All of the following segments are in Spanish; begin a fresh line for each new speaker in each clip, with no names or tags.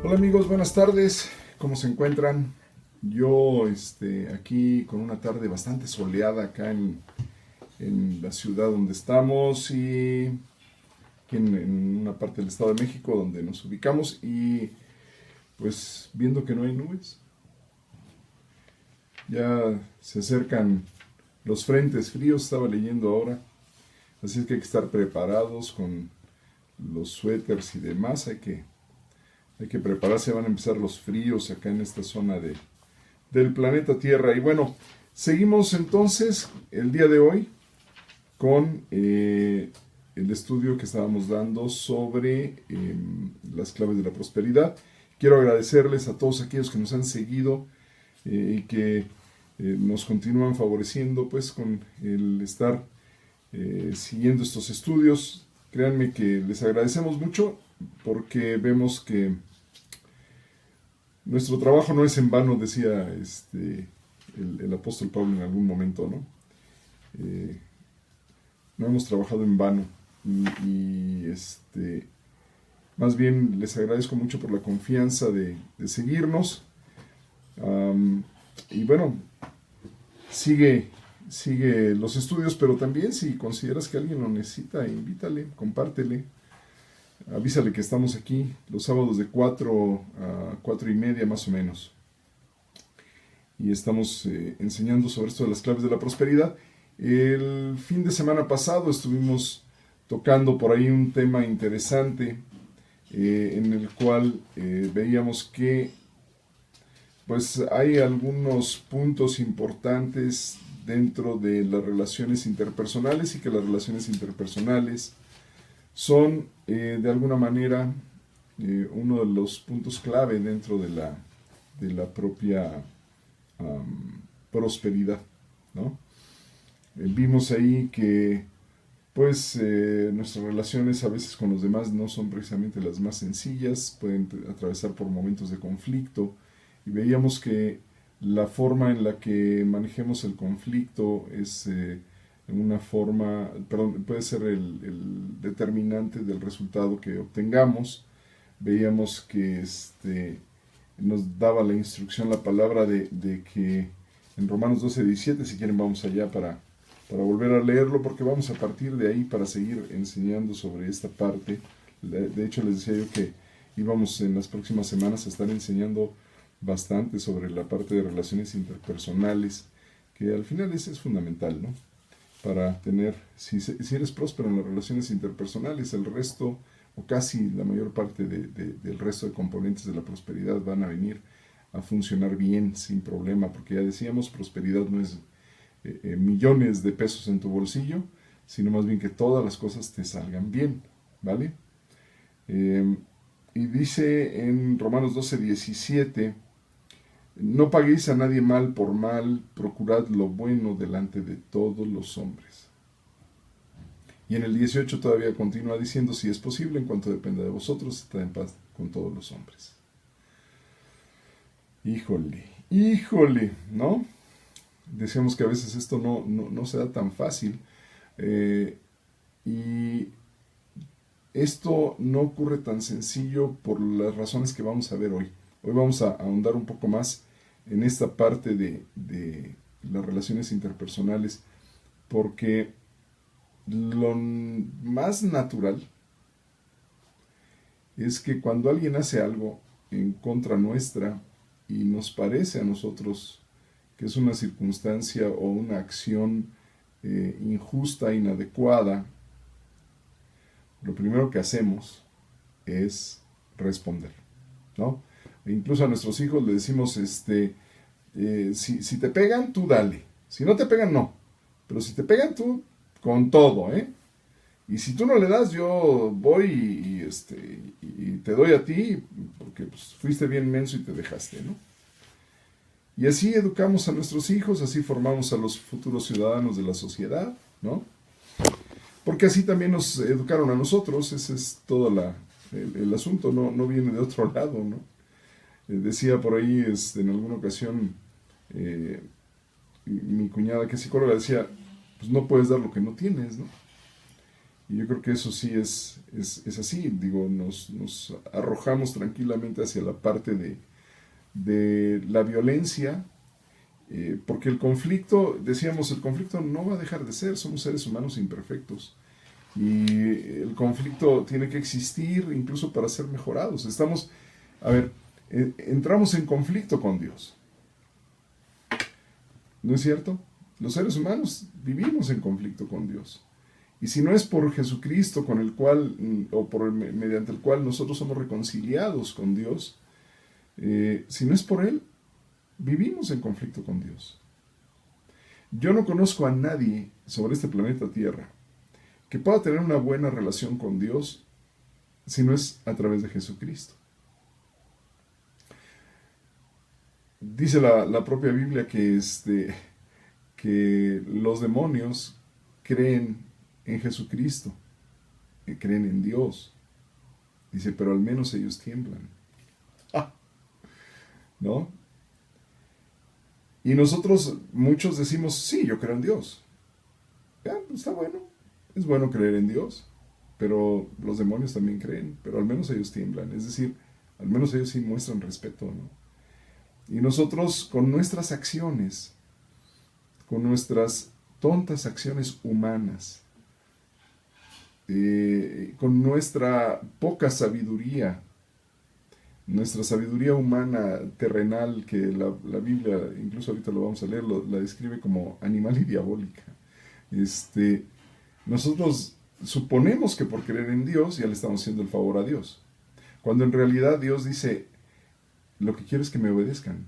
Hola amigos, buenas tardes. ¿Cómo se encuentran? Yo aquí con una tarde bastante soleada acá en la ciudad donde estamos y aquí en una parte del Estado de México donde nos ubicamos y pues viendo que no hay nubes. Ya se acercan los frentes fríos, estaba leyendo ahora. Así es que hay que estar preparados con los suéteres y demás. Hay que prepararse, van a empezar los fríos acá en esta zona del planeta Tierra. Y bueno, seguimos entonces el día de hoy con el estudio que estábamos dando sobre las claves de la prosperidad. Quiero agradecerles a todos aquellos que nos han seguido y que nos continúan favoreciendo pues con el estar siguiendo estos estudios. Créanme que les agradecemos mucho porque vemos que nuestro trabajo no es en vano, decía el apóstol Pablo en algún momento, ¿no? Eh, no hemos trabajado en vano y más bien les agradezco mucho por la confianza de seguirnos. Y bueno, sigue, sigue los estudios, pero también si consideras que alguien lo necesita, invítale, compártele. Avísale que estamos aquí los sábados de 4 a 4 y media más o menos. Y estamos enseñando sobre esto de las claves de la prosperidad. El fin de semana pasado estuvimos tocando por ahí un tema interesante en el cual veíamos que pues hay algunos puntos importantes dentro de las relaciones interpersonales y que las relaciones interpersonales son de alguna manera uno de los puntos clave dentro de la propia prosperidad, ¿no? Vimos ahí que pues nuestras relaciones a veces con los demás no son precisamente las más sencillas, pueden atravesar por momentos de conflicto y veíamos que la forma en la que manejemos el conflicto es una forma, perdón, puede ser el determinante del resultado que obtengamos. Veíamos que nos daba la instrucción, la palabra de que en Romanos 12:17, si quieren vamos allá para volver a leerlo, porque vamos a partir de ahí para seguir enseñando sobre esta parte. De hecho, les decía yo que íbamos en las próximas semanas a estar enseñando bastante sobre la parte de relaciones interpersonales, que al final es fundamental, ¿no? Para tener, si eres próspero en las relaciones interpersonales, el resto, o casi la mayor parte del resto de componentes de la prosperidad van a venir a funcionar bien, sin problema, porque ya decíamos, prosperidad no es millones de pesos en tu bolsillo, sino más bien que todas las cosas te salgan bien, ¿vale? Y dice en Romanos 12:17, no paguéis a nadie mal por mal, procurad lo bueno delante de todos los hombres. Y en el 18 todavía continúa diciendo, si es posible, en cuanto dependa de vosotros, estad en paz con todos los hombres. Híjole, híjole, ¿no? Decíamos que a veces esto no se da tan fácil. Y esto no ocurre tan sencillo por las razones que vamos a ver hoy. Hoy vamos a ahondar un poco más en esta parte de las relaciones interpersonales, porque lo más natural es que cuando alguien hace algo en contra nuestra y nos parece a nosotros que es una circunstancia o una acción injusta, inadecuada, lo primero que hacemos es responder, ¿no? E incluso a nuestros hijos le decimos, si te pegan, tú dale. Si no te pegan, no. Pero si te pegan, tú con todo, ¿eh? Y si tú no le das, yo voy y te doy a ti porque pues, fuiste bien menso y te dejaste, ¿no? Y así educamos a nuestros hijos, así formamos a los futuros ciudadanos de la sociedad, ¿no? Porque así también nos educaron a nosotros, ese es todo el asunto, no viene de otro lado, ¿no? Decía por ahí en alguna ocasión mi cuñada que es psicóloga decía, pues no puedes dar lo que no tienes, ¿no? Y yo creo que eso sí es así, digo, nos arrojamos tranquilamente hacia la parte de la violencia, porque el conflicto, decíamos, el conflicto no va a dejar de ser, somos seres humanos imperfectos. Y el conflicto tiene que existir incluso para ser mejorados. Estamos, a ver, entramos en conflicto con Dios. ¿No es cierto? Los seres humanos vivimos en conflicto con Dios. Y si no es por Jesucristo con el cual, o mediante el cual nosotros somos reconciliados con Dios, si no es por Él, vivimos en conflicto con Dios. Yo no conozco a nadie sobre este planeta Tierra que pueda tener una buena relación con Dios si no es a través de Jesucristo. Dice la propia Biblia que los demonios creen en Jesucristo, que creen en Dios. Dice, pero al menos ellos tiemblan. ¿No? Y nosotros, muchos decimos, sí, yo creo en Dios. Ya, está bueno. Es bueno creer en Dios. Pero los demonios también creen, pero al menos ellos tiemblan. Es decir, al menos ellos sí muestran respeto, ¿no? Y nosotros con nuestras acciones, con nuestras tontas acciones humanas, con nuestra poca sabiduría, nuestra sabiduría humana terrenal, que la Biblia, incluso ahorita lo vamos a leer, la describe como animal y diabólica. Nosotros suponemos que por creer en Dios ya le estamos haciendo el favor a Dios, cuando en realidad Dios dice, lo que quiero es que me obedezcan.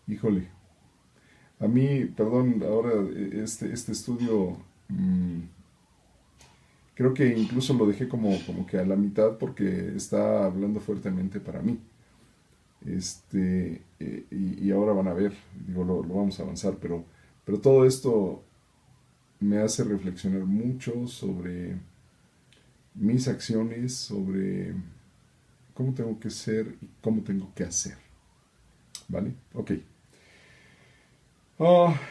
Híjole, a mí, perdón, ahora este estudio, creo que incluso lo dejé como que a la mitad porque está hablando fuertemente para mí. Y ahora van a ver, digo, lo vamos a avanzar, pero todo esto me hace reflexionar mucho sobre mis acciones, sobre cómo tengo que ser y cómo tengo que hacer. ¿Vale? Ok.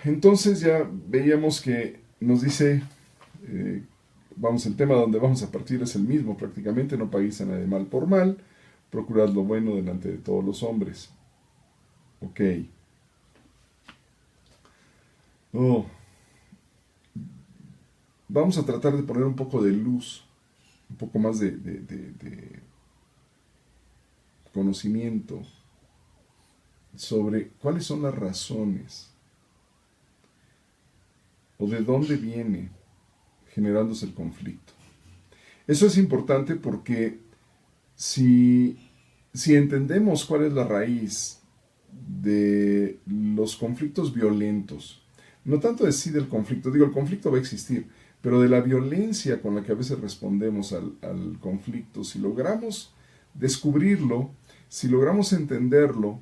Entonces ya veíamos que nos dice, vamos, el tema donde vamos a partir es el mismo prácticamente, no paguéis a nadie mal por mal, procurad lo bueno delante de todos los hombres. Ok. Vamos a tratar de poner un poco de luz, un poco más de conocimiento sobre cuáles son las razones o de dónde viene generándose el conflicto. Eso es importante porque si entendemos cuál es la raíz de los conflictos violentos, no tanto de sí del conflicto, digo, el conflicto va a existir, pero de la violencia con la que a veces respondemos al conflicto, si logramos descubrirlo, si logramos entenderlo,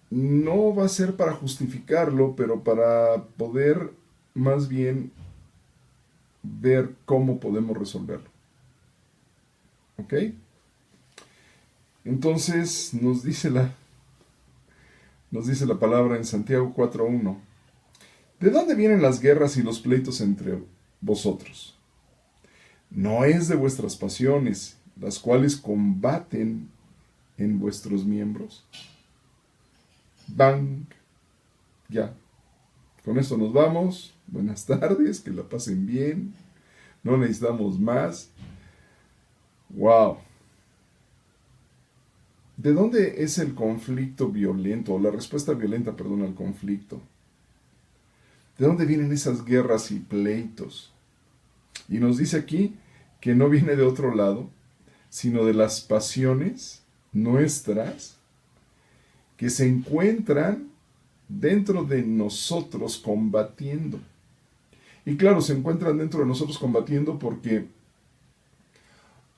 no va a ser para justificarlo, pero para poder más bien ver cómo podemos resolverlo. ¿Ok? Entonces nos dice la palabra en Santiago 4:1. ¿De dónde vienen las guerras y los pleitos entre vosotros? No es de vuestras pasiones, las cuales combaten en vuestros miembros. Bang. Ya. Con esto nos vamos. Buenas tardes, que la pasen bien. No necesitamos más. Wow. ¿De dónde es el conflicto violento, o la respuesta violenta, perdón, al conflicto? ¿De dónde vienen esas guerras y pleitos? Y nos dice aquí que no viene de otro lado, sino de las pasiones nuestras que se encuentran dentro de nosotros combatiendo. Y claro, se encuentran dentro de nosotros combatiendo porque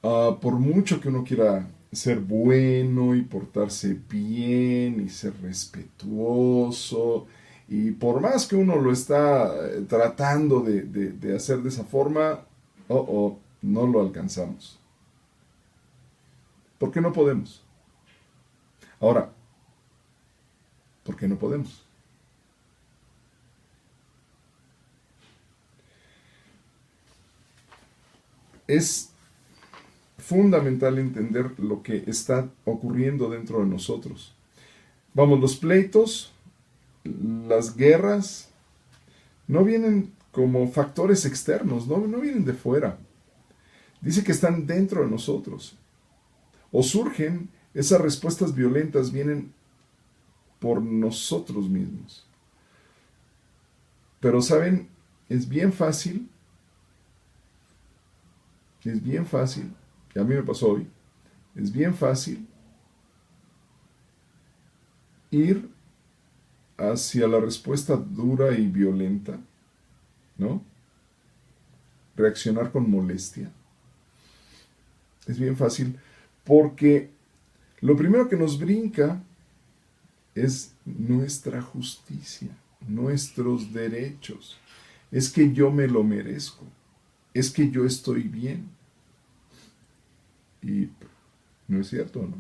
por mucho que uno quiera ser bueno y portarse bien y ser respetuoso, y por más que uno lo está tratando de hacer de esa forma, no lo alcanzamos. ¿Por qué no podemos? Ahora, ¿por qué no podemos? es fundamental entender lo que está ocurriendo dentro de nosotros. Vamos, los pleitos, las guerras, no vienen como factores externos, no vienen de fuera. Dice que están dentro de nosotros. O surgen, esas respuestas violentas vienen por nosotros mismos. Pero saben, es bien fácil, y a mí me pasó hoy, es bien fácil ir hacia la respuesta dura y violenta, ¿no? Reaccionar con molestia. Es bien fácil porque lo primero que nos brinca es nuestra justicia, nuestros derechos. Es que yo me lo merezco, es que yo estoy bien. Y no es cierto, ¿no?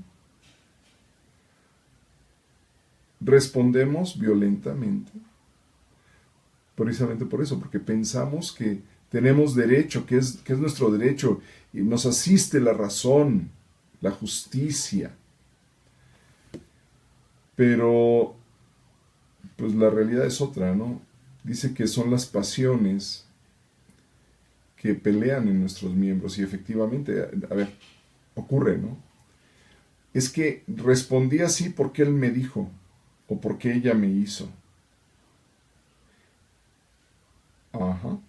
Respondemos violentamente, precisamente por eso, porque pensamos que tenemos derecho, que es nuestro derecho, y nos asiste la razón, la justicia. Pero, pues la realidad es otra, ¿no? Dice que son las pasiones que pelean en nuestros miembros, y efectivamente, a ver, ocurre, ¿no? Es que respondí así porque él me dijo, o porque ella me hizo. Ajá.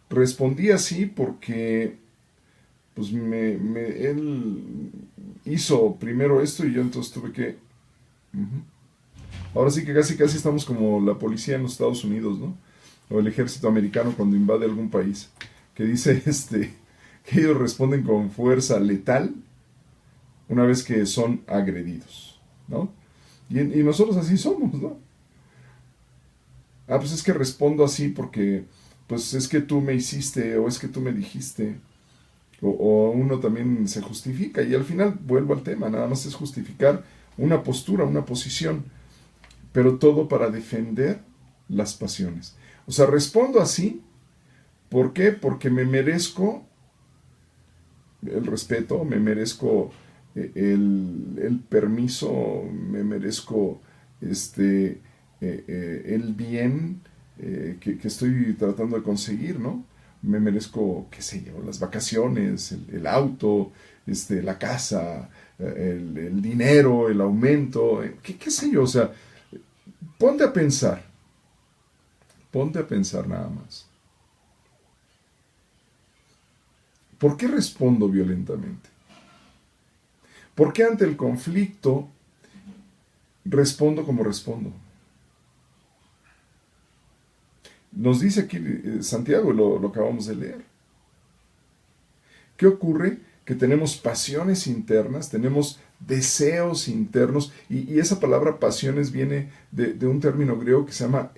Respondí así porque pues él hizo primero esto y yo entonces tuve que... Ahora sí que casi estamos como la policía en los Estados Unidos, ¿no? O el ejército americano cuando invade algún país, que dice que ellos responden con fuerza letal una vez que son agredidos, ¿no? Y nosotros así somos, ¿no? Ah, pues es que respondo así porque, pues es que tú me hiciste o es que tú me dijiste. O uno también se justifica y al final vuelvo al tema, nada más es justificar una postura, una posición, pero todo para defender las pasiones. O sea, respondo así, ¿por qué? Porque me merezco el respeto, me merezco el permiso, me merezco el bien que estoy tratando de conseguir, ¿no? Me merezco, qué sé yo, las vacaciones, el auto, la casa, el dinero, el aumento, qué sé yo, o sea, ponte a pensar nada más. ¿Por qué respondo violentamente? ¿Por qué ante el conflicto respondo como respondo? Nos dice aquí Santiago, lo acabamos de leer. ¿Qué ocurre? Que tenemos pasiones internas, tenemos deseos internos, y esa palabra pasiones viene de un término griego que se llama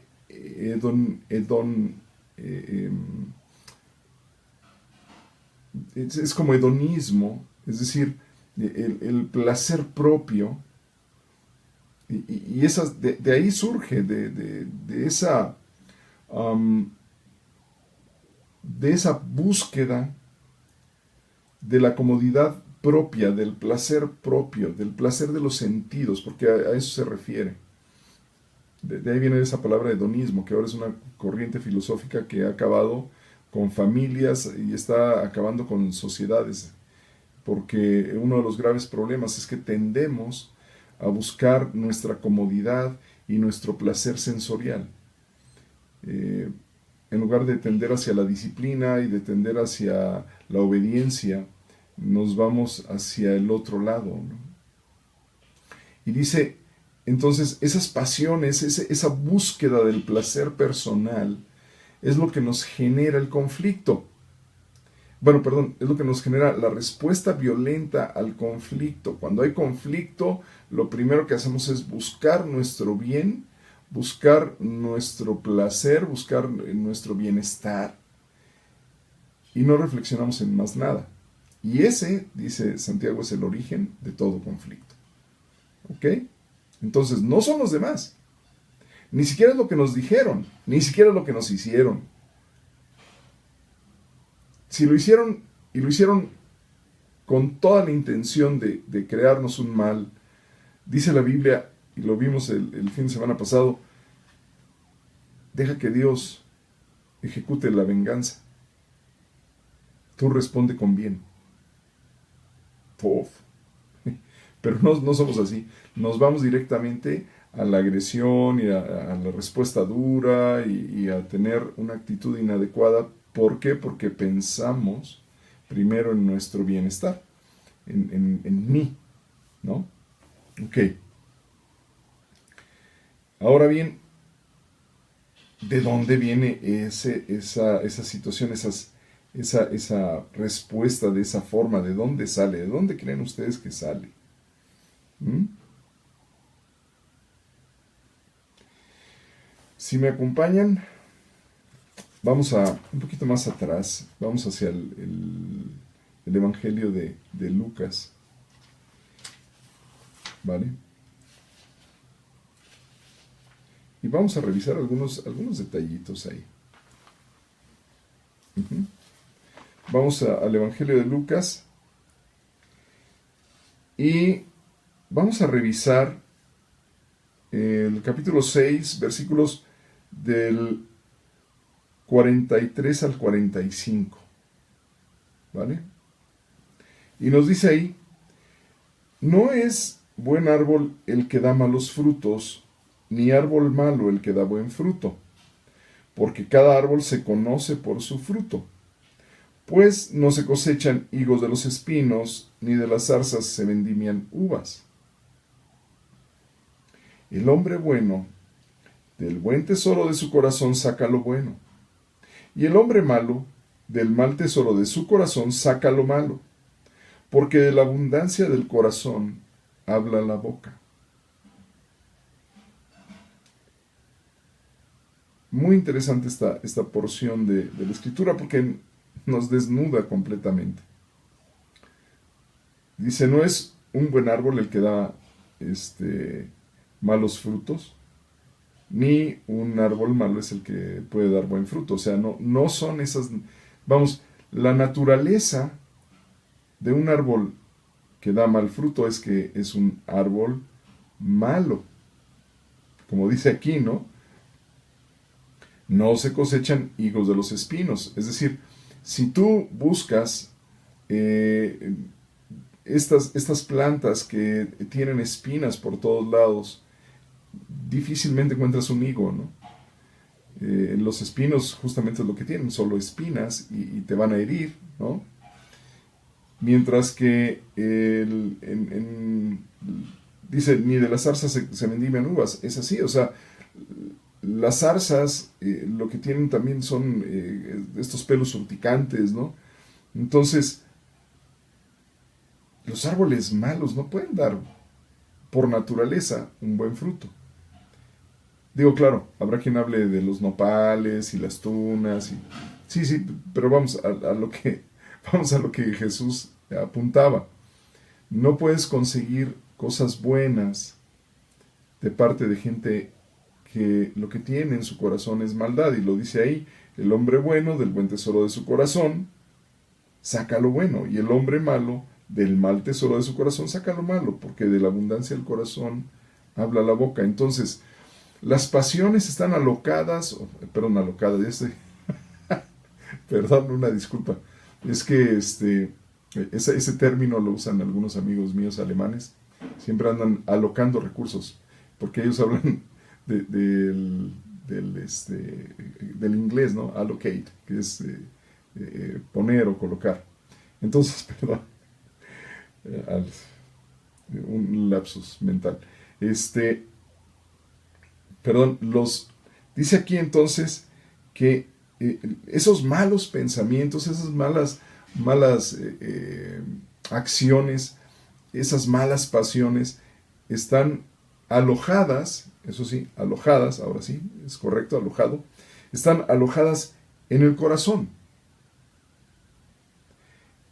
es como hedonismo, es decir, el placer propio, y de ahí surge, de esa búsqueda de la comodidad propia, del placer propio, del placer de los sentidos, porque a eso se refiere. De ahí viene esa palabra hedonismo, que ahora es una corriente filosófica que ha acabado con familias y está acabando con sociedades, porque uno de los graves problemas es que tendemos a buscar nuestra comodidad y nuestro placer sensorial. En lugar de tender hacia la disciplina y de tender hacia la obediencia, nos vamos hacia el otro lado, ¿no? Y dice, entonces, esas pasiones, esa búsqueda del placer personal, es lo que nos genera el conflicto. Bueno, perdón, es lo que nos genera la respuesta violenta al conflicto. Cuando hay conflicto, lo primero que hacemos es buscar nuestro bien, buscar nuestro placer, buscar nuestro bienestar, y no reflexionamos en más nada. Y ese, dice Santiago, es el origen de todo conflicto. ¿Ok? Entonces, no son los demás. Ni siquiera es lo que nos dijeron, ni siquiera es lo que nos hicieron. si lo hicieron y lo hicieron con toda la intención de crearnos un mal, dice la Biblia, y lo vimos el fin de semana pasado, deja que Dios ejecute la venganza. Tú responde con bien. Uf. Pero no somos así. Nos vamos directamente a la agresión y a la respuesta dura y a tener una actitud inadecuada. ¿Por qué? Porque pensamos primero en nuestro bienestar, en mí, ¿no? Ok. Ahora bien, ¿de dónde viene esa situación, esa respuesta de esa forma? ¿De dónde sale? ¿De dónde creen ustedes que sale? ¿Mm? Si me acompañan, vamos un poquito más atrás, vamos hacia el Evangelio de Lucas, ¿vale? Y vamos a revisar algunos detallitos ahí. Uh-huh. Vamos al Evangelio de Lucas y vamos a revisar el capítulo 6, versículos del 43 al 45. ¿Vale? Y nos dice ahí, no es buen árbol el que da malos frutos, ni árbol malo el que da buen fruto, porque cada árbol se conoce por su fruto. Pues no se cosechan higos de los espinos, ni de las zarzas se vendimian uvas. El hombre bueno, del buen tesoro de su corazón saca lo bueno, y el hombre malo, del mal tesoro de su corazón saca lo malo, porque de la abundancia del corazón habla la boca. Muy interesante esta porción de la Escritura porque nos desnuda completamente. Dice, no es un buen árbol el que da malos frutos, ni un árbol malo es el que puede dar buen fruto. O sea, no son esas... Vamos, la naturaleza de un árbol que da mal fruto es que es un árbol malo. Como dice aquí, ¿no? No se cosechan higos de los espinos. Es decir, si tú buscas estas plantas que tienen espinas por todos lados, difícilmente encuentras un higo, ¿no? Los espinos justamente es lo que tienen, solo espinas y te van a herir, ¿no? Mientras que dice, ni de las zarzas se vendimian uvas. Es así, o sea, las zarzas lo que tienen también son estos pelos urticantes, ¿no? Entonces, los árboles malos no pueden dar por naturaleza un buen fruto. Digo, claro, habrá quien hable de los nopales y las tunas. Sí, pero vamos a lo que Jesús apuntaba. No puedes conseguir cosas buenas de parte de gente que lo que tiene en su corazón es maldad. Y lo dice ahí, el hombre bueno del buen tesoro de su corazón saca lo bueno, y el hombre malo del mal tesoro de su corazón saca lo malo, porque de la abundancia del corazón habla la boca. Entonces, las pasiones están alocadas, perdón, una disculpa, es que ese término lo usan algunos amigos míos alemanes, siempre andan alocando recursos, porque ellos hablan del inglés, ¿no? Allocate, que es poner o colocar. Entonces, perdón, un lapsus mental. Dice aquí entonces que esos malos pensamientos, esas malas acciones, esas malas pasiones están alojadas, eso sí, alojadas, ahora sí, es correcto, alojado, están alojadas en el corazón.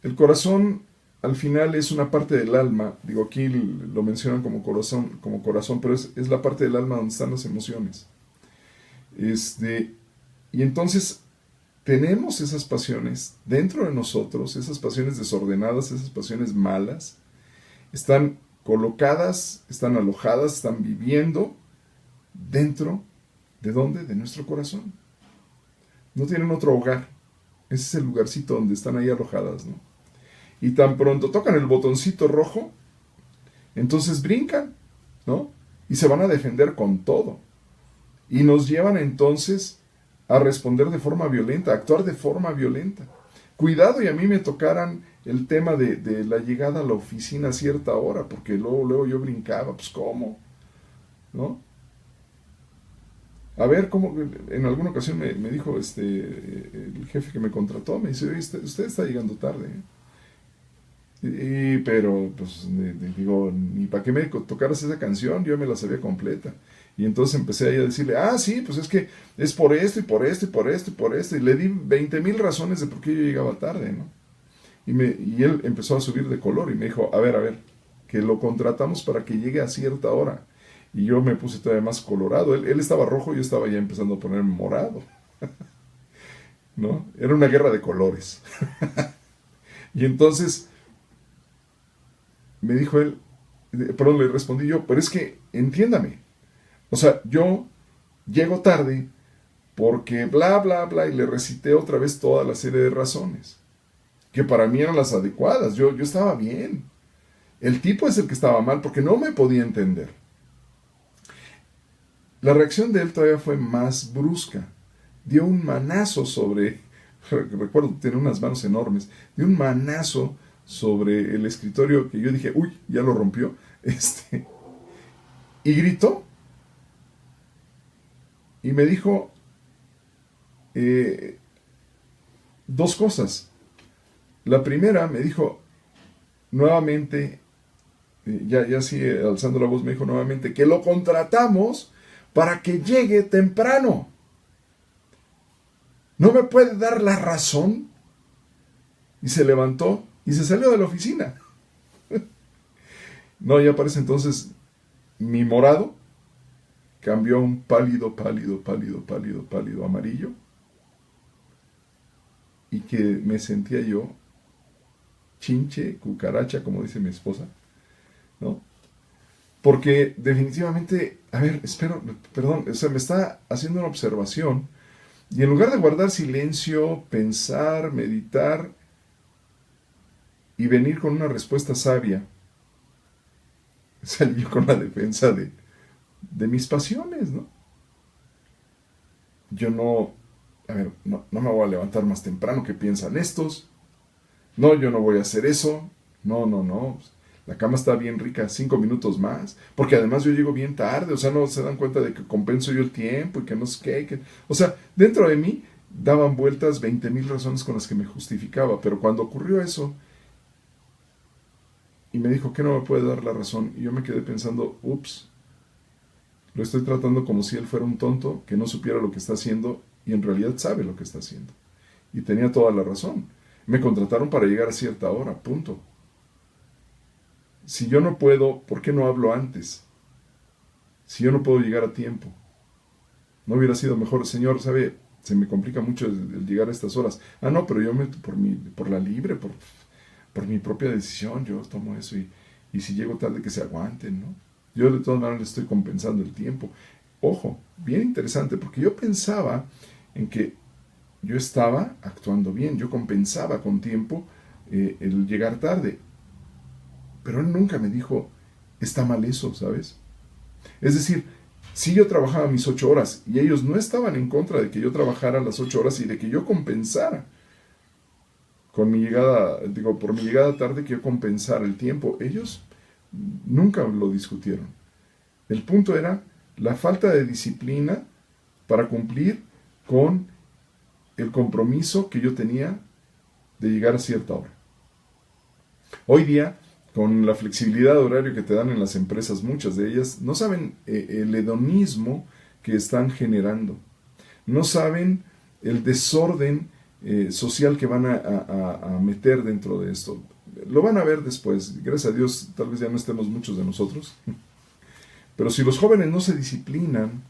El corazón al final es una parte del alma, digo aquí lo mencionan como corazón, pero es la parte del alma donde están las emociones. Y entonces tenemos esas pasiones dentro de nosotros, esas pasiones desordenadas, esas pasiones malas, están colocadas, están alojadas, están viviendo dentro ¿de dónde? De nuestro corazón. No tienen otro hogar. Ese es el lugarcito donde están ahí alojadas, ¿no? Y tan pronto tocan el botoncito rojo, entonces brincan, ¿no? Y se van a defender con todo. Y nos llevan entonces a responder de forma violenta, a actuar de forma violenta. Cuidado y a mí me tocaran el tema de la llegada a la oficina a cierta hora, porque luego yo brincaba, pues ¿cómo? ¿No? A ver, ¿cómo? En alguna ocasión me dijo el jefe que me contrató, me dice, oye, usted está llegando tarde, ¿eh? Pero, pues, digo, ni para qué me tocaras esa canción, yo me la sabía completa. Y entonces empecé ahí a decirle, sí, pues es que es por esto y por esto y por esto y por esto. Y le di 20,000 razones de por qué yo llegaba tarde, ¿no? Y él empezó a subir de color y me dijo, a ver, que lo contratamos para que llegue a cierta hora. Y yo me puse todavía más colorado. Él estaba rojo y yo estaba ya empezando a ponerme morado, ¿no? Era una guerra de colores. Y entonces me dijo él, perdón, le respondí yo, pero es que entiéndame, o sea, yo llego tarde porque bla, bla, bla, y le recité otra vez toda la serie de razones, que para mí eran las adecuadas, yo estaba bien. El tipo es el que estaba mal porque no me podía entender. La reacción de él todavía fue más brusca. Dio un manazo sobre, recuerdo, tenía unas manos enormes, dio un manazo sobre el escritorio que yo dije, uy, ya lo rompió, y gritó, y me dijo dos cosas. La primera me dijo nuevamente, ya así alzando la voz, me dijo nuevamente que lo contratamos para que llegue temprano. ¿No me puede dar la razón? Y se levantó y se salió de la oficina. No, ya parece entonces mi morado cambió a un pálido amarillo, y que me sentía yo chinche, cucaracha, como dice mi esposa, ¿no? Porque definitivamente, a ver, perdón, o sea, me está haciendo una observación, y en lugar de guardar silencio, pensar, meditar y venir con una respuesta sabia, salí yo con la defensa de mis pasiones, ¿no? Yo no me voy a levantar más temprano que piensan estos. No, yo no voy a hacer eso. No. La cama está bien rica, 5 minutos más. Porque además yo llego bien tarde. O sea, no se dan cuenta de que compenso yo el tiempo y que no sé qué. O sea, dentro de mí daban vueltas 20,000 razones con las que me justificaba. Pero cuando ocurrió eso y me dijo que no me puede dar la razón, y yo me quedé pensando, ups, lo estoy tratando como si él fuera un tonto que no supiera lo que está haciendo y en realidad sabe lo que está haciendo. Y tenía toda la razón. Me contrataron para llegar a cierta hora, punto. Si yo no puedo, ¿por qué no hablo antes? Si yo no puedo llegar a tiempo, ¿no hubiera sido mejor? Señor, ¿sabe? Se me complica mucho el llegar a estas horas. No, pero yo por la libre, por mi propia decisión, yo tomo eso, y si llego tarde que se aguanten, ¿no? Yo de todas maneras le estoy compensando el tiempo. Ojo, bien interesante, porque yo pensaba en que yo estaba actuando bien, yo compensaba con tiempo el llegar tarde. Pero él nunca me dijo, está mal eso, ¿sabes? Es decir, si yo trabajaba mis 8 horas y ellos no estaban en contra de que yo trabajara las 8 horas y de que yo compensara con mi llegada, por mi llegada tarde, que yo compensara el tiempo, ellos nunca lo discutieron. El punto era la falta de disciplina para cumplir con el compromiso que yo tenía de llegar a cierta hora. Hoy día, con la flexibilidad de horario que te dan en las empresas, muchas de ellas, no saben el hedonismo que están generando. No saben el desorden social que van a meter dentro de esto. Lo van a ver después. Gracias a Dios, tal vez ya no estemos muchos de nosotros. Pero si los jóvenes no se disciplinan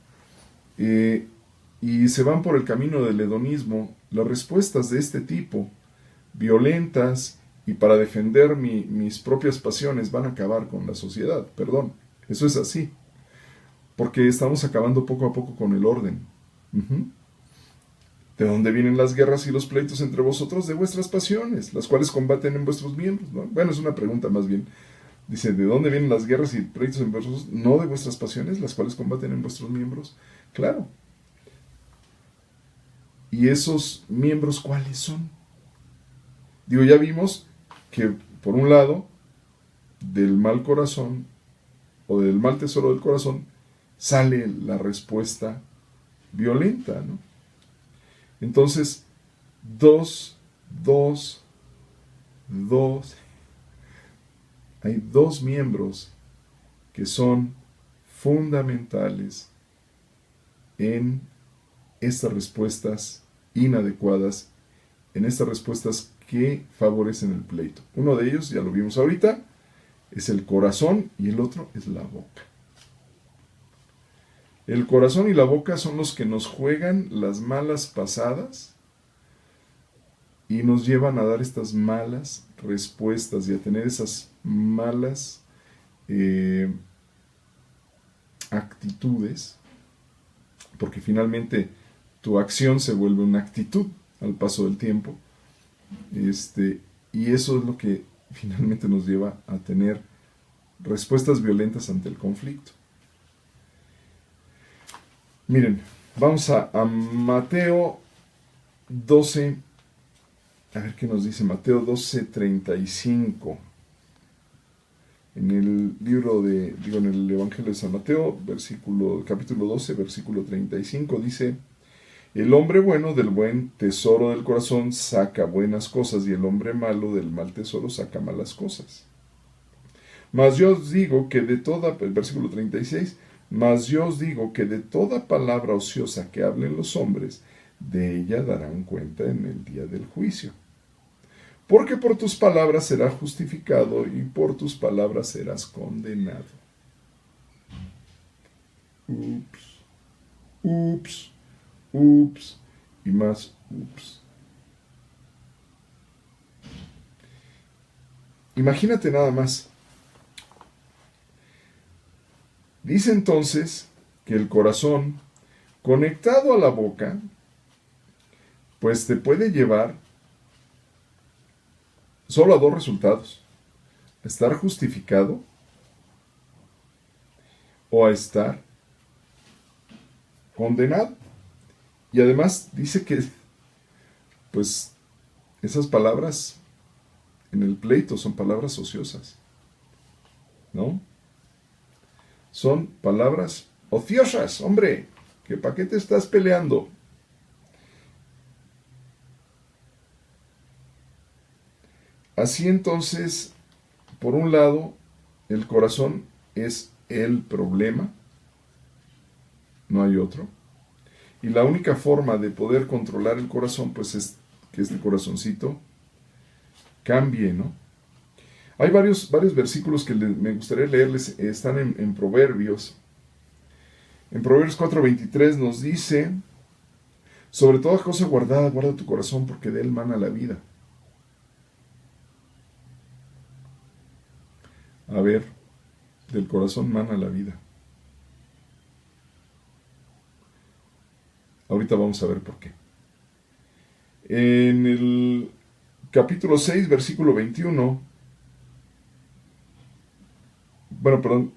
y se van por el camino del hedonismo, las respuestas de este tipo, violentas y para defender mis propias pasiones, van a acabar con la sociedad. Perdón, eso es así. Porque estamos acabando poco a poco con el orden. ¿De dónde vienen las guerras y los pleitos entre vosotros? De vuestras pasiones, las cuales combaten en vuestros miembros, ¿no? Bueno, es una pregunta más bien. Dice, ¿de dónde vienen las guerras y pleitos en vosotros? No de vuestras pasiones, las cuales combaten en vuestros miembros. Claro. ¿Y esos miembros cuáles son? Digo, ya vimos que, por un lado, del mal corazón o del mal tesoro del corazón sale la respuesta violenta, ¿no? Entonces, hay dos miembros que son fundamentales en estas respuestas inadecuadas, en estas respuestas que favorecen el pleito. Uno de ellos, ya lo vimos ahorita, es el corazón y el otro es la boca. El corazón y la boca son los que nos juegan las malas pasadas y nos llevan a dar estas malas respuestas y a tener esas malas actitudes, porque finalmente tu acción se vuelve una actitud al paso del tiempo, y eso es lo que finalmente nos lleva a tener respuestas violentas ante el conflicto. Miren, vamos a Mateo 12, a ver qué nos dice Mateo 12:35. En el libro en el Evangelio de San Mateo, capítulo 12, versículo 35, dice: el hombre bueno del buen tesoro del corazón saca buenas cosas, y el hombre malo del mal tesoro saca malas cosas. Mas yo os digo que el versículo 36, mas yo os digo que de toda palabra ociosa que hablen los hombres, de ella darán cuenta en el día del juicio. Porque por tus palabras serás justificado y por tus palabras serás condenado. Ups y más ups. Imagínate nada más. Dice entonces que el corazón, conectado a la boca, pues te puede llevar solo a dos resultados: a estar justificado o a estar condenado. Y además dice que, pues, esas palabras en el pleito son palabras ociosas, ¿no? Son palabras ociosas, hombre, que ¿para qué te estás peleando? Así entonces, por un lado, el corazón es el problema, no hay otro. Y la única forma de poder controlar el corazón, pues es que este corazoncito cambie, ¿no? Hay varios versículos que me gustaría leerles, están en Proverbios. En Proverbios 4:23 nos dice: sobre toda cosa guardada, guarda tu corazón, porque de él mana la vida. A ver, del corazón mana la vida. Ahorita vamos a ver por qué. En el capítulo 6, versículo 21,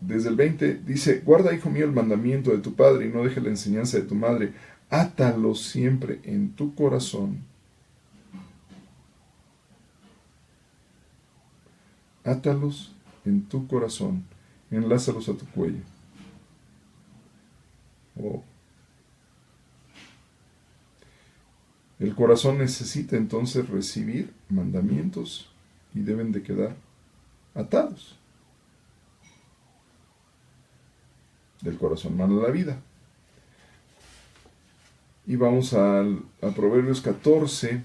desde el 20, dice: guarda, hijo mío, el mandamiento de tu padre y no dejes la enseñanza de tu madre. Átalos siempre en tu corazón. Átalos en tu corazón. Enlázalos a tu cuello. Oh. El corazón necesita entonces recibir mandamientos y deben de quedar atados. Del corazón mana la vida. Y vamos a Proverbios 14,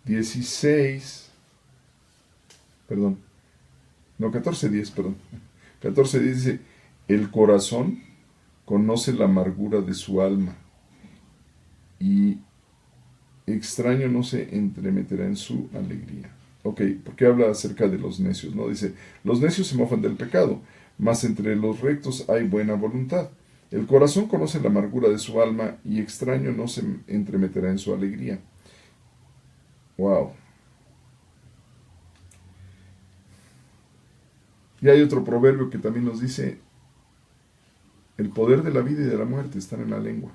16, 14:10, 14:10 dice: el corazón conoce la amargura de su alma, y extraño no se entremeterá en su alegría. Ok, porque habla acerca de los necios, ¿no? Dice, los necios se mofan del pecado, mas entre los rectos hay buena voluntad. El corazón conoce la amargura de su alma y extraño no se entremeterá en su alegría. Wow. Y hay otro proverbio que también nos dice, el poder de la vida y de la muerte están en la lengua.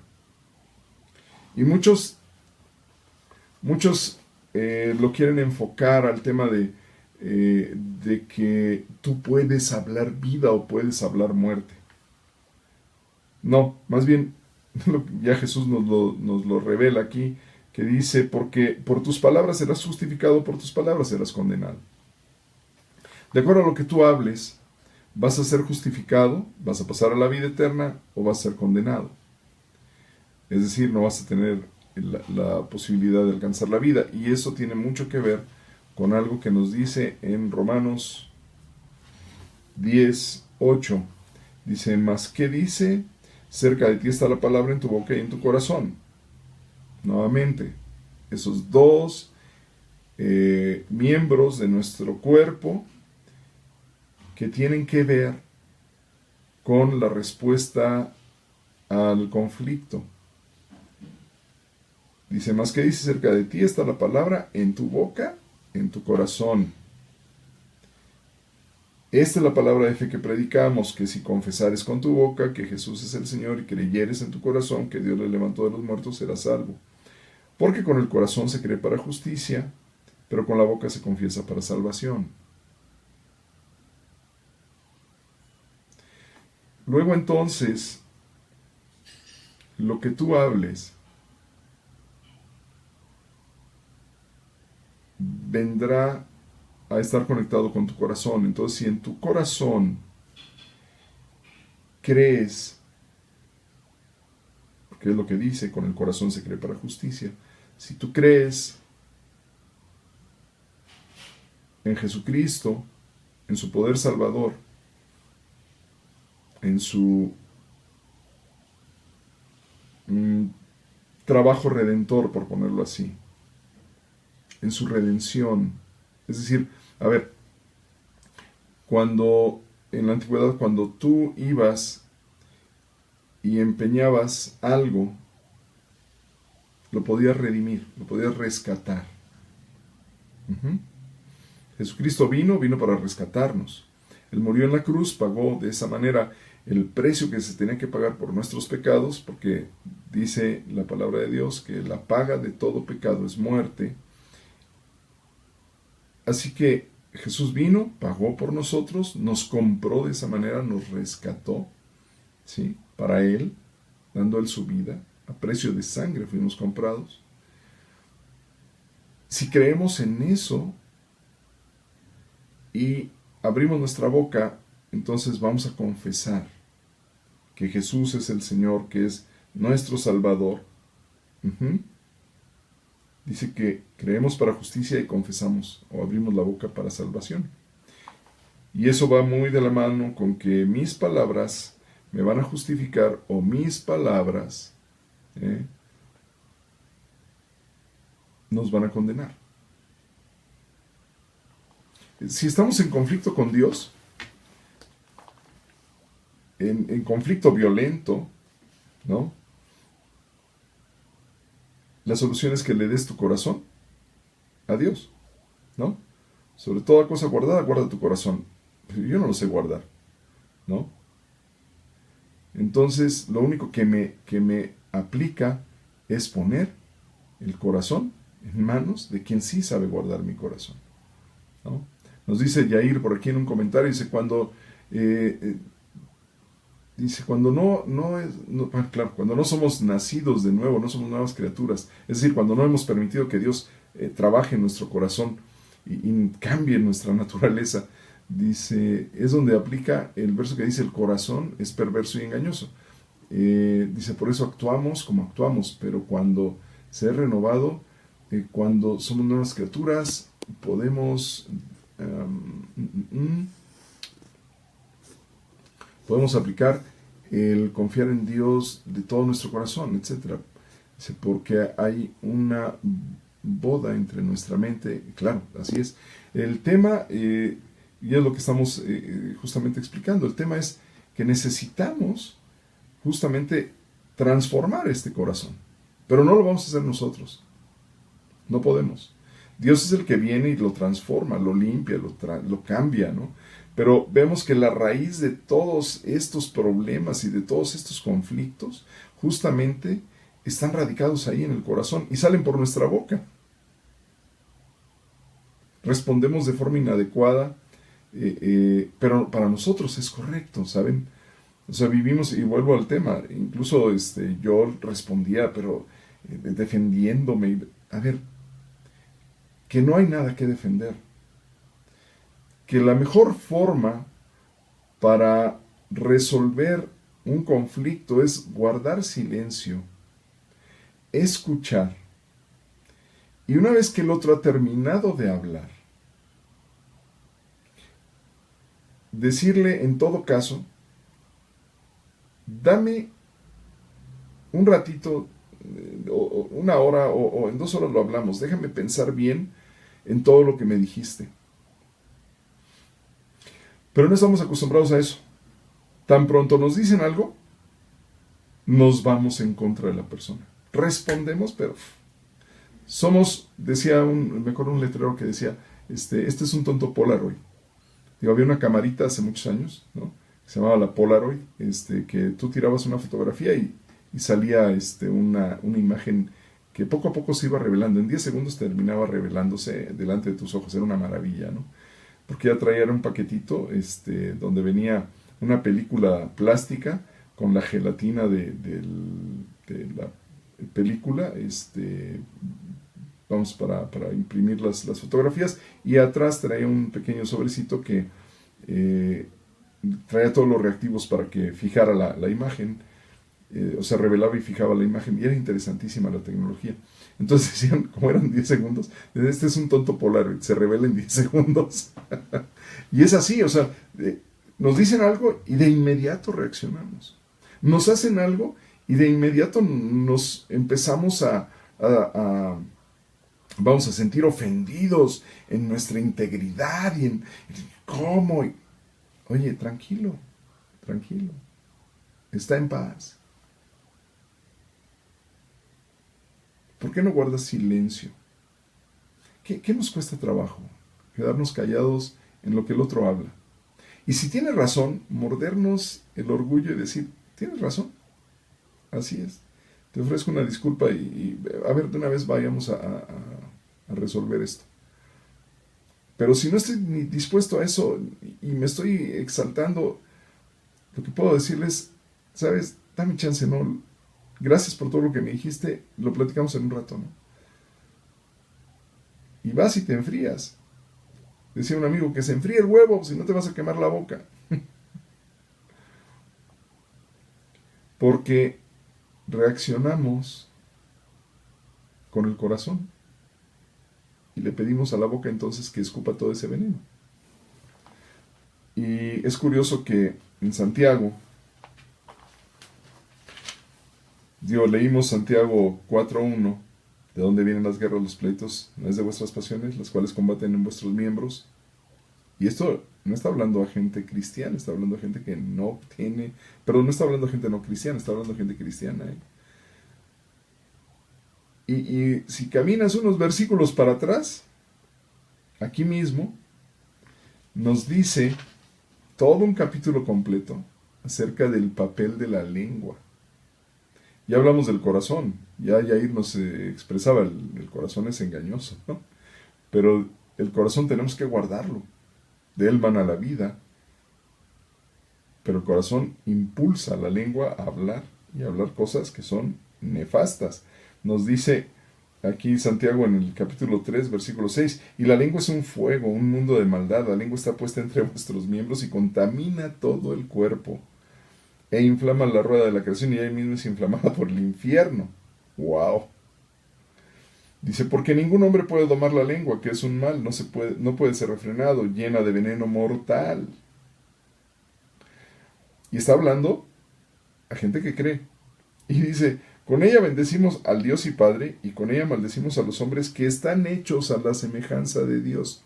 Y muchos lo quieren enfocar al tema de que tú puedes hablar vida o puedes hablar muerte. No, más bien, ya Jesús nos lo revela aquí, que dice, porque por tus palabras serás justificado, por tus palabras serás condenado. De acuerdo a lo que tú hables, vas a ser justificado, vas a pasar a la vida eterna o vas a ser condenado. Es decir, no vas a tener la posibilidad de alcanzar la vida. Y eso tiene mucho que ver con algo que nos dice en Romanos 10:8. Dice, ¿mas qué dice? Cerca de ti está la palabra en tu boca y en tu corazón. Nuevamente, esos dos miembros de nuestro cuerpo que tienen que ver con la respuesta al conflicto. Dice, más que dice, cerca de ti está la palabra en tu boca, en tu corazón. Esta es la palabra de fe que predicamos, que si confesares con tu boca que Jesús es el Señor y creyeres en tu corazón que Dios le levantó de los muertos, serás salvo. Porque con el corazón se cree para justicia, pero con la boca se confiesa para salvación. Luego entonces, lo que tú hables vendrá a estar conectado con tu corazón. Entonces, si en tu corazón crees, porque es lo que dice, con el corazón se cree para justicia, si tú crees en Jesucristo, en su poder salvador, en su trabajo redentor, por ponerlo así, en su redención. Es decir, a ver, cuando en la antigüedad, cuando tú ibas y empeñabas algo, lo podías redimir, lo podías rescatar. Jesucristo vino para rescatarnos. Él murió en la cruz, pagó de esa manera el precio que se tenía que pagar por nuestros pecados, porque dice la palabra de Dios que la paga de todo pecado es muerte. Así que Jesús vino, pagó por nosotros, nos compró de esa manera, nos rescató, ¿sí? Para Él, dando Él su vida, a precio de sangre fuimos comprados. Si creemos en eso y abrimos nuestra boca, entonces vamos a confesar que Jesús es el Señor, que es nuestro Salvador. Dice que creemos para justicia y confesamos o abrimos la boca para salvación. Y eso va muy de la mano con que mis palabras me van a justificar o mis palabras nos van a condenar. Si estamos en conflicto con Dios, en conflicto violento, ¿no? La solución es que le des tu corazón a Dios, ¿no? Sobre toda cosa guardada, guarda tu corazón. Yo no lo sé guardar, ¿no? Entonces, lo único que me aplica es poner el corazón en manos de quien sí sabe guardar mi corazón, ¿no? Nos dice Yair por aquí en un comentario, dice, cuando cuando no somos nacidos de nuevo, no somos nuevas criaturas, es decir, cuando no hemos permitido que Dios trabaje en nuestro corazón y cambie nuestra naturaleza, dice, es donde aplica el verso que dice, el corazón es perverso y engañoso. Dice, por eso actuamos como actuamos, pero cuando se ha renovado, cuando somos nuevas criaturas, podemos aplicar el confiar en Dios de todo nuestro corazón, etc. Dice, porque hay una boda entre nuestra mente. Claro, así es. El tema, y es lo que estamos justamente explicando, el tema es que necesitamos justamente transformar este corazón. Pero no lo vamos a hacer nosotros. No podemos. Dios es el que viene y lo transforma, lo limpia, lo cambia, ¿no? Pero vemos que la raíz de todos estos problemas y de todos estos conflictos justamente están radicados ahí en el corazón y salen por nuestra boca. Respondemos de forma inadecuada, pero para nosotros es correcto, ¿saben? O sea, vivimos, y vuelvo al tema, incluso yo respondía, pero defendiéndome. A ver, que no hay nada que defender. Que la mejor forma para resolver un conflicto es guardar silencio, escuchar. Y una vez que el otro ha terminado de hablar, decirle en todo caso, dame un ratito, o una hora, o en 2 horas lo hablamos, déjame pensar bien en todo lo que me dijiste. Pero no estamos acostumbrados a eso. Tan pronto nos dicen algo, nos vamos en contra de la persona. Respondemos, pero somos, me acuerdo un letrero que decía, este es un tonto Polaroid. Digo, había una camarita hace muchos años, ¿no? Se llamaba la Polaroid, que tú tirabas una fotografía y salía una imagen que poco a poco se iba revelando. En 10 segundos terminaba revelándose delante de tus ojos. Era una maravilla, ¿no? Porque ya traía un paquetito donde venía una película plástica con la gelatina de la película, vamos, para imprimir las fotografías, y atrás traía un pequeño sobrecito que traía todos los reactivos para que fijara la imagen, o sea, revelaba y fijaba la imagen, y era interesantísima la tecnología. Entonces decían, como eran 10 segundos, este es un tonto Polaroid, se revela en 10 segundos. Y es así, o sea, nos dicen algo y de inmediato reaccionamos. Nos hacen algo y de inmediato nos empezamos vamos a sentir ofendidos en nuestra integridad y en cómo. Oye, tranquilo, tranquilo, está en paz. ¿Por qué no guardas silencio? ¿Qué nos cuesta trabajo? Quedarnos callados en lo que el otro habla. Y si tiene razón, mordernos el orgullo y decir, tienes razón, así es. Te ofrezco una disculpa y a ver, de una vez vayamos a resolver esto. Pero si no estoy ni dispuesto a eso y me estoy exaltando, lo que puedo decirles, ¿sabes? Dame chance, ¿no? Gracias por todo lo que me dijiste, lo platicamos en un rato, ¿no? Y vas y te enfrías. Decía un amigo, que se enfríe el huevo, si no te vas a quemar la boca. Porque reaccionamos con el corazón y le pedimos a la boca entonces que escupa todo ese veneno. Y es curioso que en Santiago, leímos Santiago 4:1, ¿de dónde vienen las guerras, los pleitos? No es de vuestras pasiones, las cuales combaten en vuestros miembros. Y esto no está hablando a gente cristiana, está hablando a gente que no tiene, perdón, no está hablando a gente no cristiana, está hablando a gente cristiana. Y si caminas unos versículos para atrás, aquí mismo, nos dice todo un capítulo completo acerca del papel de la lengua. Ya hablamos del corazón, ya Yair nos expresaba, el corazón es engañoso, ¿no? Pero el corazón tenemos que guardarlo, de él mana la vida, pero el corazón impulsa a la lengua a hablar, y a hablar cosas que son nefastas. Nos dice aquí Santiago en el capítulo 3, versículo 6, y la lengua es un fuego, un mundo de maldad, la lengua está puesta entre vuestros miembros y contamina todo el cuerpo, e inflama la rueda de la creación, y ella misma es inflamada por el infierno. ¡Wow! Dice, porque ningún hombre puede domar la lengua, que es un mal, no puede ser refrenado, llena de veneno mortal. Y está hablando a gente que cree. Y dice, Con ella bendecimos al Dios y Padre, y con ella maldecimos a los hombres que están hechos a la semejanza de Dios.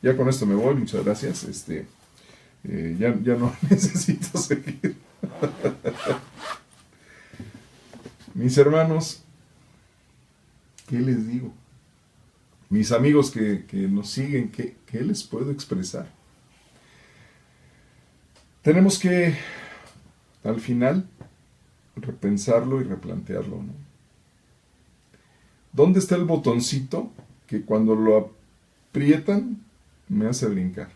Ya con esto me voy, muchas gracias. Ya no necesito seguir. Mis hermanos, ¿qué les digo? Mis amigos que nos siguen, ¿qué les puedo expresar? Tenemos que, al final, repensarlo y replantearlo, ¿no? ¿Dónde está el botoncito que cuando lo aprietan me hace brincar?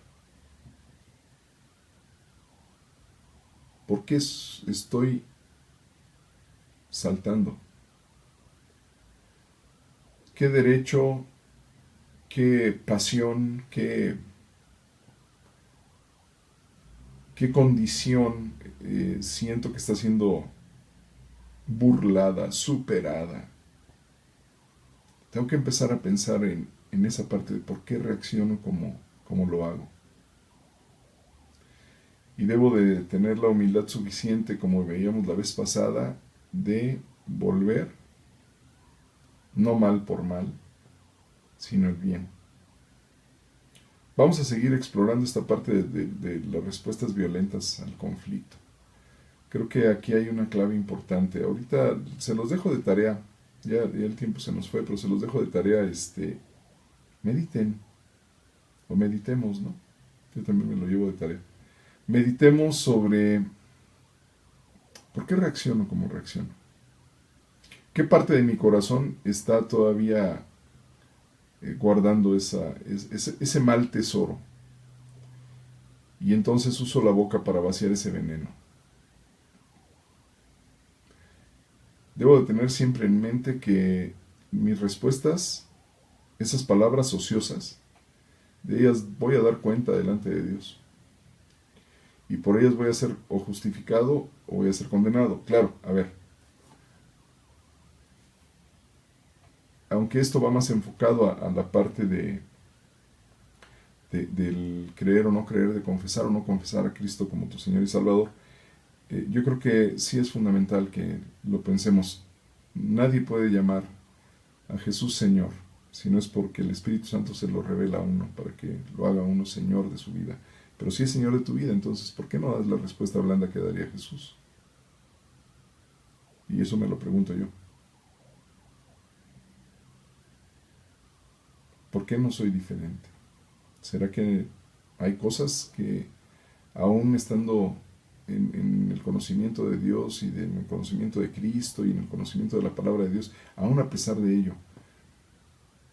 ¿Por qué estoy saltando? ¿Qué derecho, qué pasión, qué condición siento que está siendo burlada, superada? Tengo que empezar a pensar en esa parte de por qué reacciono como lo hago. Y debo de tener la humildad suficiente, como veíamos la vez pasada, de volver, no mal por mal, sino el bien. Vamos a seguir explorando esta parte de las respuestas violentas al conflicto. Creo que aquí hay una clave importante. Ahorita se los dejo de tarea, ya el tiempo se nos fue, pero se los dejo de tarea, mediten, o meditemos, ¿no? Yo también me lo llevo de tarea. Meditemos sobre por qué reacciono como reacciono. ¿Qué parte de mi corazón está todavía guardando ese mal tesoro? Y entonces uso la boca para vaciar ese veneno. Debo de tener siempre en mente que mis respuestas, esas palabras ociosas, de ellas voy a dar cuenta delante de Dios. Y por ellas voy a ser o justificado o voy a ser condenado. Claro, a ver. Aunque esto va más enfocado a la parte del creer o no creer, de confesar o no confesar a Cristo como tu Señor y Salvador, yo creo que sí es fundamental que lo pensemos. Nadie puede llamar a Jesús Señor, si no es porque el Espíritu Santo se lo revela a uno, para que lo haga uno Señor de su vida. Pero si es Señor de tu vida, entonces, ¿por qué no das la respuesta blanda que daría Jesús? Y eso me lo pregunto yo. ¿Por qué no soy diferente? ¿Será que hay cosas que, aún estando en el conocimiento de Dios y en el conocimiento de Cristo y en el conocimiento de la palabra de Dios, aún a pesar de ello,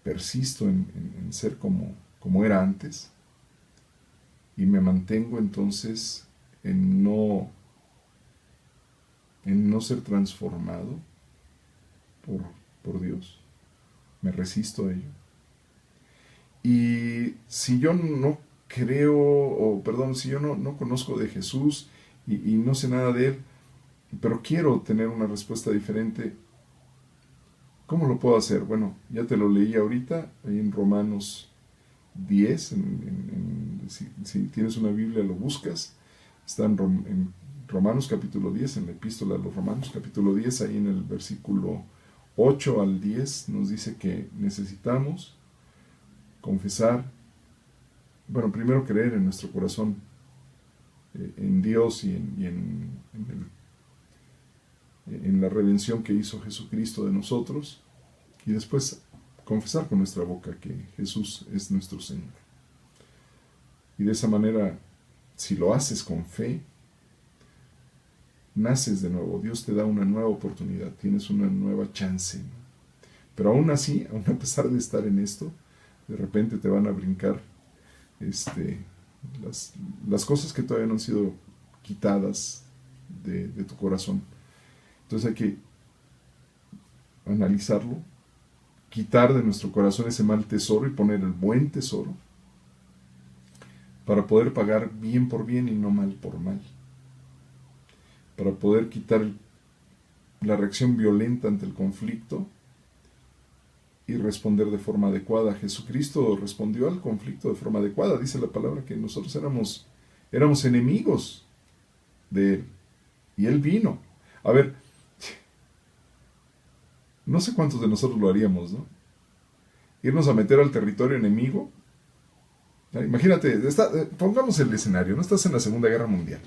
persisto en ser como era antes? Y me mantengo entonces en no ser transformado por Dios. Me resisto a ello. Y si yo no creo, si yo no conozco de Jesús y no sé nada de Él, pero quiero tener una respuesta diferente, ¿cómo lo puedo hacer? Bueno, ya te lo leí ahorita, ahí en Romanos 10, si tienes una Biblia lo buscas, está en Romanos capítulo 10, en la epístola a los Romanos capítulo 10, ahí en el versículo 8 al 10 nos dice que necesitamos confesar, bueno, primero creer en nuestro corazón en Dios y en la redención que hizo Jesucristo de nosotros, y después confesar con nuestra boca que Jesús es nuestro Señor. Y de esa manera, si lo haces con fe, naces de nuevo. Dios te da una nueva oportunidad, tienes una nueva chance. Pero aún así, aún a pesar de estar en esto, de repente te van a brincar las cosas que todavía no han sido quitadas de tu corazón. Entonces hay que analizarlo, quitar de nuestro corazón ese mal tesoro y poner el buen tesoro para poder pagar bien por bien y no mal por mal. Para poder quitar la reacción violenta ante el conflicto y responder de forma adecuada. Jesucristo respondió al conflicto de forma adecuada. Dice la palabra que nosotros éramos enemigos de Él. Y Él vino. A ver, No sé cuántos de nosotros lo haríamos, ¿no? Irnos a meter al territorio enemigo. Imagínate, pongamos el escenario, no estás en la Segunda Guerra Mundial.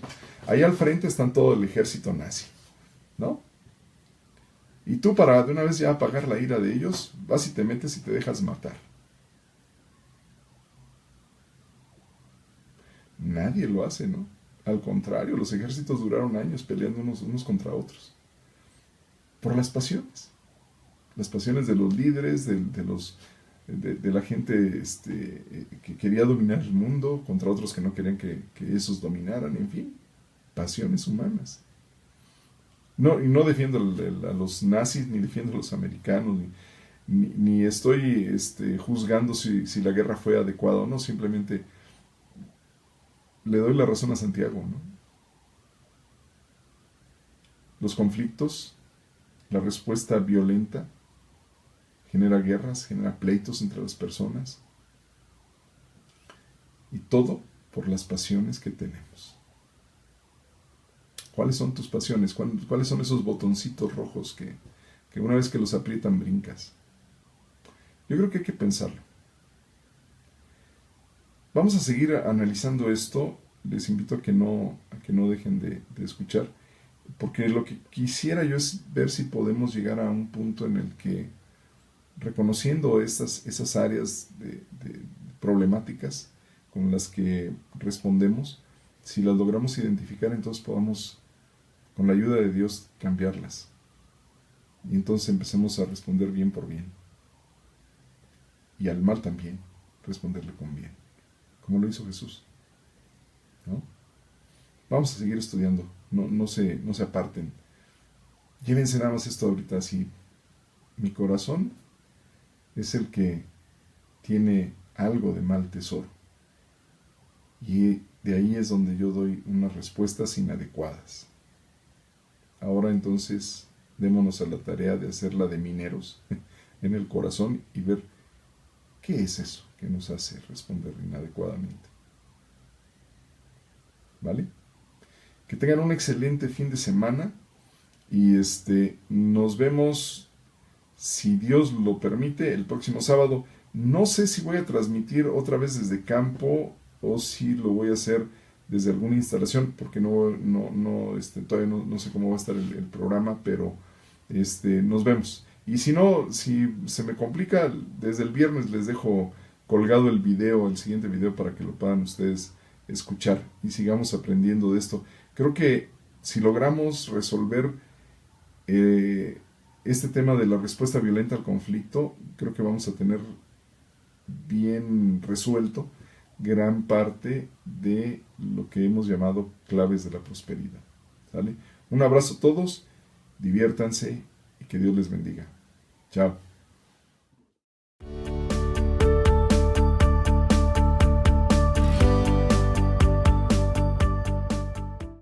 Ahí al frente están todo el ejército nazi, ¿no? Y tú, para de una vez ya apagar la ira de ellos, vas y te metes y te dejas matar. Nadie lo hace, ¿no? Al contrario, los ejércitos duraron años peleando unos contra otros. Por las pasiones. Las pasiones de los líderes, de la gente que quería dominar el mundo contra otros que no querían que esos dominaran, en fin, pasiones humanas. No, y no defiendo a los nazis, ni defiendo a los americanos, ni estoy juzgando si la guerra fue adecuada o no, simplemente le doy la razón a Santiago, ¿no? Los conflictos, la respuesta violenta, genera guerras, genera pleitos entre las personas. Y todo por las pasiones que tenemos. ¿Cuáles son tus pasiones? ¿Cuáles son esos botoncitos rojos que una vez que los aprietan brincas? Yo creo que hay que pensarlo. Vamos a seguir analizando esto. Les invito a que no dejen de escuchar. Porque lo que quisiera yo es ver si podemos llegar a un punto en el que, reconociendo esas áreas de problemáticas con las que respondemos, si las logramos identificar, entonces podamos, con la ayuda de Dios, cambiarlas. Y entonces empecemos a responder bien por bien. Y al mal también, responderle con bien. Como lo hizo Jesús, ¿no? Vamos a seguir estudiando. No se aparten. Llévense nada más esto ahorita así. Mi corazón es el que tiene algo de mal tesoro. Y de ahí es donde yo doy unas respuestas inadecuadas. Ahora entonces, démonos a la tarea de hacerla de mineros en el corazón y ver qué es eso que nos hace responder inadecuadamente. ¿Vale? Que tengan un excelente fin de semana y nos vemos, si Dios lo permite, el próximo sábado. No sé si voy a transmitir otra vez desde campo o si lo voy a hacer desde alguna instalación, porque todavía no sé cómo va a estar el programa, pero nos vemos. Y si no, si se me complica, desde el viernes les dejo colgado el siguiente video, para que lo puedan ustedes escuchar y sigamos aprendiendo de esto. Creo que si logramos resolver este tema de la respuesta violenta al conflicto, creo que vamos a tener bien resuelto gran parte de lo que hemos llamado claves de la prosperidad. ¿Sale? Un abrazo a todos, diviértanse y que Dios les bendiga. Chao.